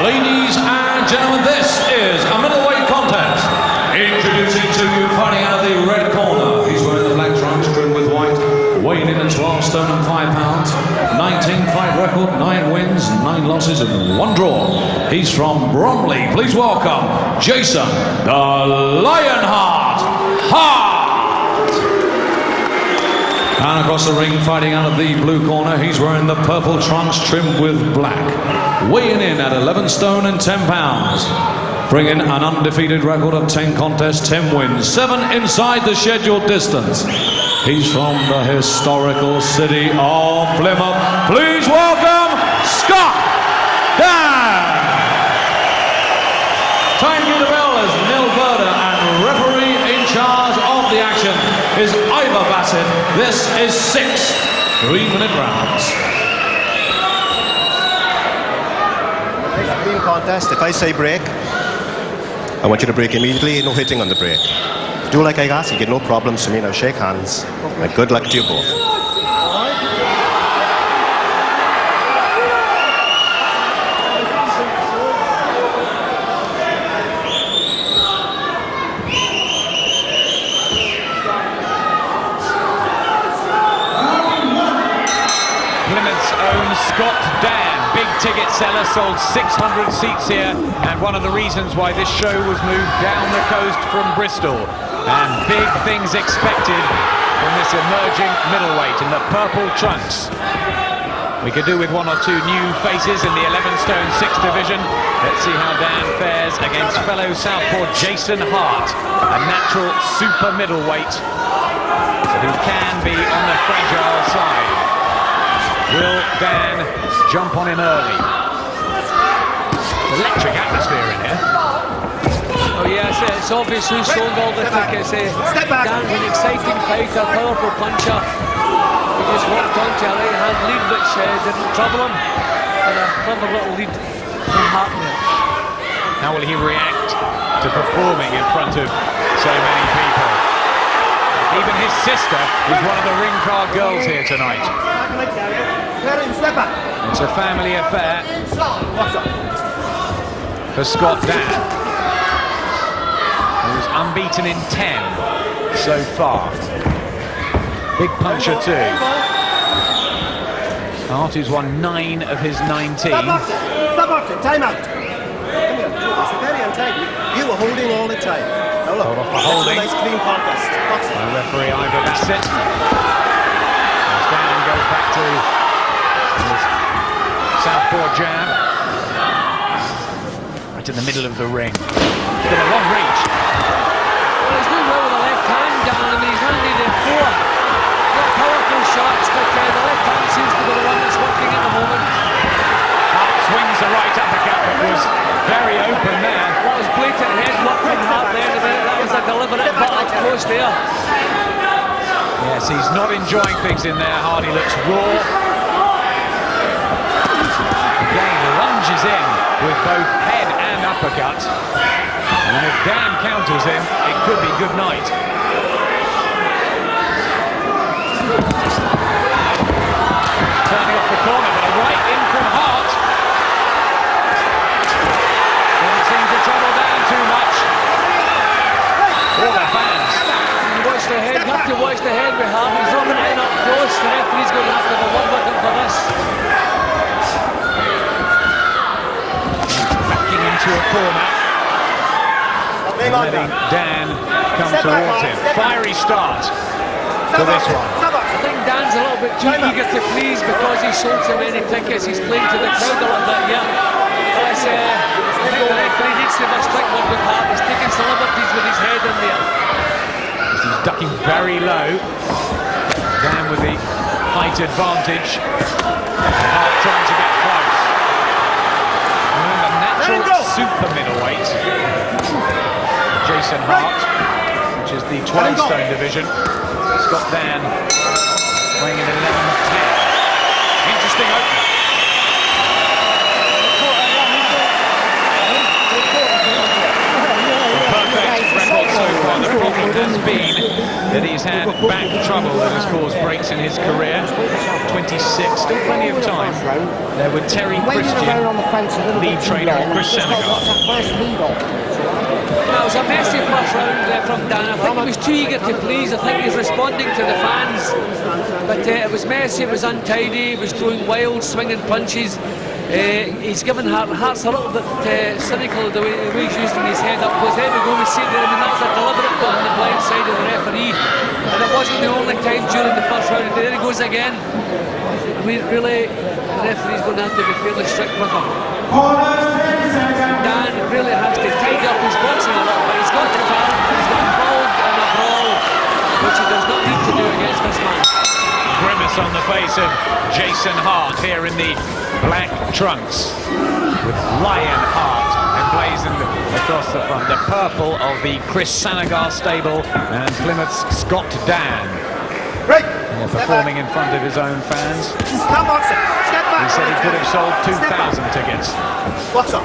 Ladies and gentlemen, this is a middleweight contest. Introducing to you, fighting out of the red corner. He's wearing the black trunks trimmed with white, weighing in at 12 stone and 5 pounds, 19-fight record, 9 wins, 9 losses and 1 draw. He's from Bromley. Please welcome Jason the Lionheart Hart. And across the ring, fighting out of the blue corner, he's wearing the purple trunks trimmed with black, weighing in at 11 stone and 10 pounds, bringing an undefeated record of 10 contests, 10 wins, 7 inside the scheduled distance. He's from the historical city of Plymouth. Please welcome Scott Dann. Tanging the bell as Nil Verda, and referee in charge of the action is Ivor Bassett. This is 6 3-minute rounds. Clean contest. If I say break, I want you to break immediately. No hitting on the break. Do like I ask, you get no problems to me. Now shake hands. And good luck to you both. Plymouth's own Scott Dann, big ticket seller, sold 600 seats here, and one of the reasons why this show was moved down the coast from Bristol. And big things expected from this emerging middleweight in the purple trunks. We could do with 1 or 2 new faces in the 11-stone 6 division. Let's see how Dan fares against fellow southpaw Jason Hart, a natural super middleweight who can be on the fragile side. Will Dan jump on him early? Electric atmosphere in here. Oh yes, it's obviously sold all the tickets. Dan's an exciting fighter, powerful puncher. He just walked on to a right-hand lead which didn't trouble him. And a clever little lead from Hart there. How will he react to performing in front of so many people? Even his sister is one of the ring card girls here tonight. It's a family affair for Scott Dann, who's unbeaten in 10 so far. Big puncher too. Hart, who's won 9 of his 19. Time out. Very untidy. You were holding all the time. Now look, hold off for holding. Nice clean contest. By referee Ivor Bassett. Dann goes back to his southpaw jab. Right in the middle of the ring. He's got a long reach. Well, he's doing well with the left hand, Dan. I mean, he's landed in 4. Not powerful shots, but the left hand seems to be the one that's working at the moment. Hart swings the right uppercut, but was very open there. That was blatant head work from Hart there in a minute. That was a deliberate, but up close there. Yes, he's not enjoying things in there. Hardy looks raw. Again, lunges in with both head and uppercut. And if Dan counters him, it could be good night. Turning off the corner, but a right in from Hart. Doesn't seem to trouble Dan too much. All the fans. Watch the head, you have to watch the head with Hart. He's rubbing it in up close. The referee's going to have to have a word with him for this. Backing into a corner. And letting Dan come towards him. Fiery start to this one. I think Dan's a little bit too eager to please because he sold so many tickets. He's playing to the crowd a little bit, yeah. I think the referee needs to have a strict word with Hart. He's taking some liberties with his head in there. He's ducking very low. Dan with the height advantage. Hart trying to get close. Remember, natural super middleweight. Jason Hart, which is the 12-stone division. Scott Dann weighing in at 11-10. Interesting opener. Perfect record so far. The problem has been that he's had back trouble that has caused breaks in his career. 26, still plenty of time. There were Terry Christian, lead trainer of Chris Senegal. That was a messy first round from Dan. I think he was too eager to please. I think he was responding to the fans. But it was messy, it was untidy, he was throwing wild, swinging punches. He's given Hart's a little bit cynical the way he's using his head up. Because there we go, we see there, I mean, that was a deliberate put on the blind side of the referee. And it wasn't the only time during the first round. There he goes again. I mean, really, the referee's going to have to be fairly strict with him. Dan really has to tidy up his boxing a little bit. He's got the talent, he's got involved in a brawl, which he does not need to do against this man. Grimace on the face of Jason Hart here in the black trunks with Lion Hart emblazoned across the front. The purple of the Chris Senegal stable and Plymouth's Scott Dann. Performing in front of his own fans. He said he could have sold 2,000 tickets. What's up?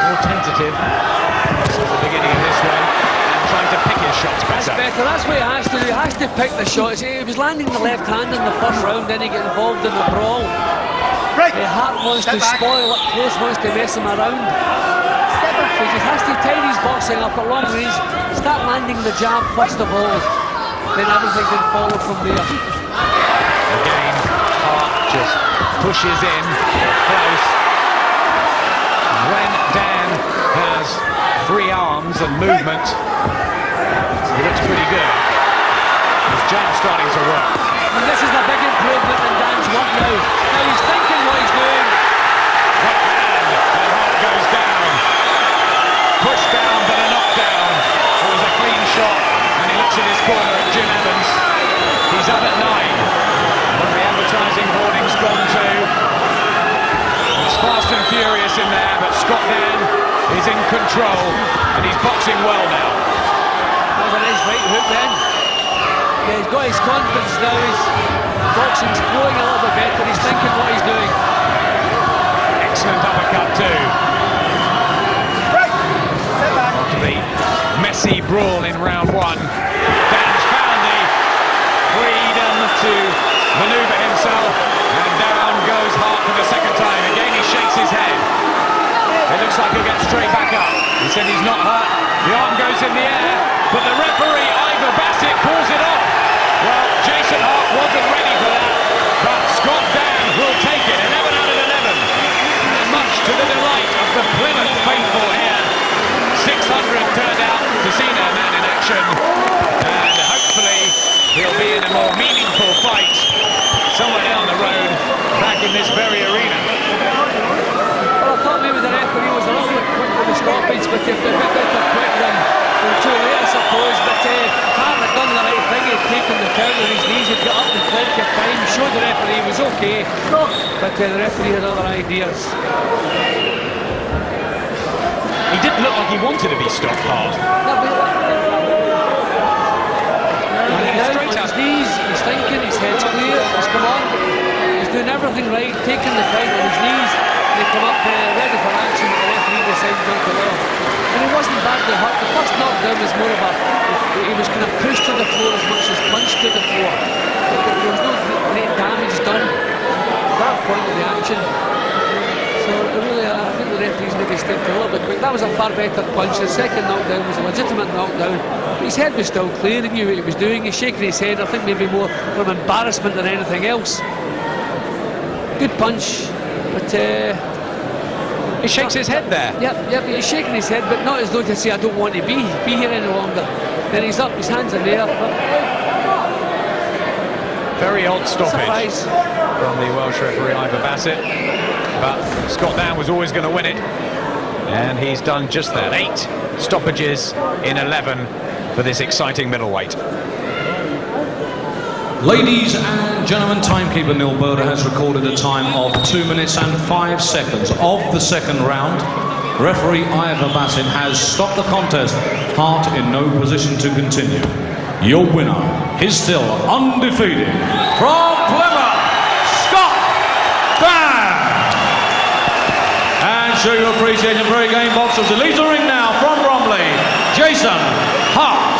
More tentative at the beginning of this one and trying to pick his shots better. That's what he has to do. He has to pick the shots. He was landing the left hand in the first round, then he got involved in the brawl. Hart wants to spoil it, Close wants to mess him around. So he just has to tidy his boxing up at long range, start landing the jab first of all, then everything can follow from there. Again, Hart just pushes in close. When Dan has free arms and movement, he looks pretty good. His jab's starting to work. And this is a big improvement in Dan's work now. Now he's thinking what he's doing. Right hand, and Hart goes down. Push down, but a knockdown. It was a clean shot, and he looks at his corner at Jim Evans. He's up at 9. But the advertising hoarding's gone too. It's fast and furious in there, but Scott Dann is in control, and he's boxing well now. That was a nice right hook then. Yeah, he's got his confidence now, his boxing's flowing a little bit better, he's thinking what he's doing. Excellent uppercut too. After the messy brawl in round 1, Dan's found the freedom to manoeuvre himself, and down goes Hart for the second time. Again he shakes his head. It looks like he'll get straight back up. He said he's not hurt. The arm goes in the air, but the referee, Ivor Bassett, calls it off. Well, Jason Hart wasn't ready for that, but Scott Dann will take it. 11 out of 11. And much to the delight of the Plymouth faithful here. 600 turned out to see their man in action. And hopefully he'll be in a more meaningful fight somewhere down the road, back in this very arena. Well, I thought maybe the referee was a little bit quick with the stoppage, but if they're a bit better quick than too late, I suppose. But Hart had done the right thing. He'd taken the count on his knees, he'd got up in plenty of time, showed the referee he was okay, but the referee had other ideas. He didn't look like he wanted to be stopped, Hart. He's down on his knees, he's thinking, his head's clear, he's come on, he's doing everything right, taking the fight on his knees, and he come up ready for action, but the referee decided not to allow. And he wasn't badly hurt. The first knockdown was more of a, he was kind of pushed to the floor as much as punched to the floor. There was no great damage done at that point of the action. So really, I think the referee's maybe stepped a little bit quick. That was a far better punch. The second knockdown was a legitimate knockdown. His head was still clear, he knew what he was doing. He's shaking his head, I think maybe more from embarrassment than anything else. Good punch, but he shakes his head there. Yep, he's shaking his head, but not as though to say I don't want to be here any longer. Then he's up, his hands are there. Very odd stoppage Surprise from the Welsh referee Ivor Bassett, but Scott Dann was always going to win it, and he's done just that. 8 stoppages in 11 for this exciting middleweight. Ladies and gentlemen, timekeeper Neil Burder has recorded a time of 2 minutes and 5 seconds of the second round. Referee Ivor Bassett has stopped the contest. Hart in no position to continue. Your winner is still undefeated from Plymouth, Scott Dann. sure you appreciate him. Very game boxers. He leaves the ring now from Bromley, Jason Hart.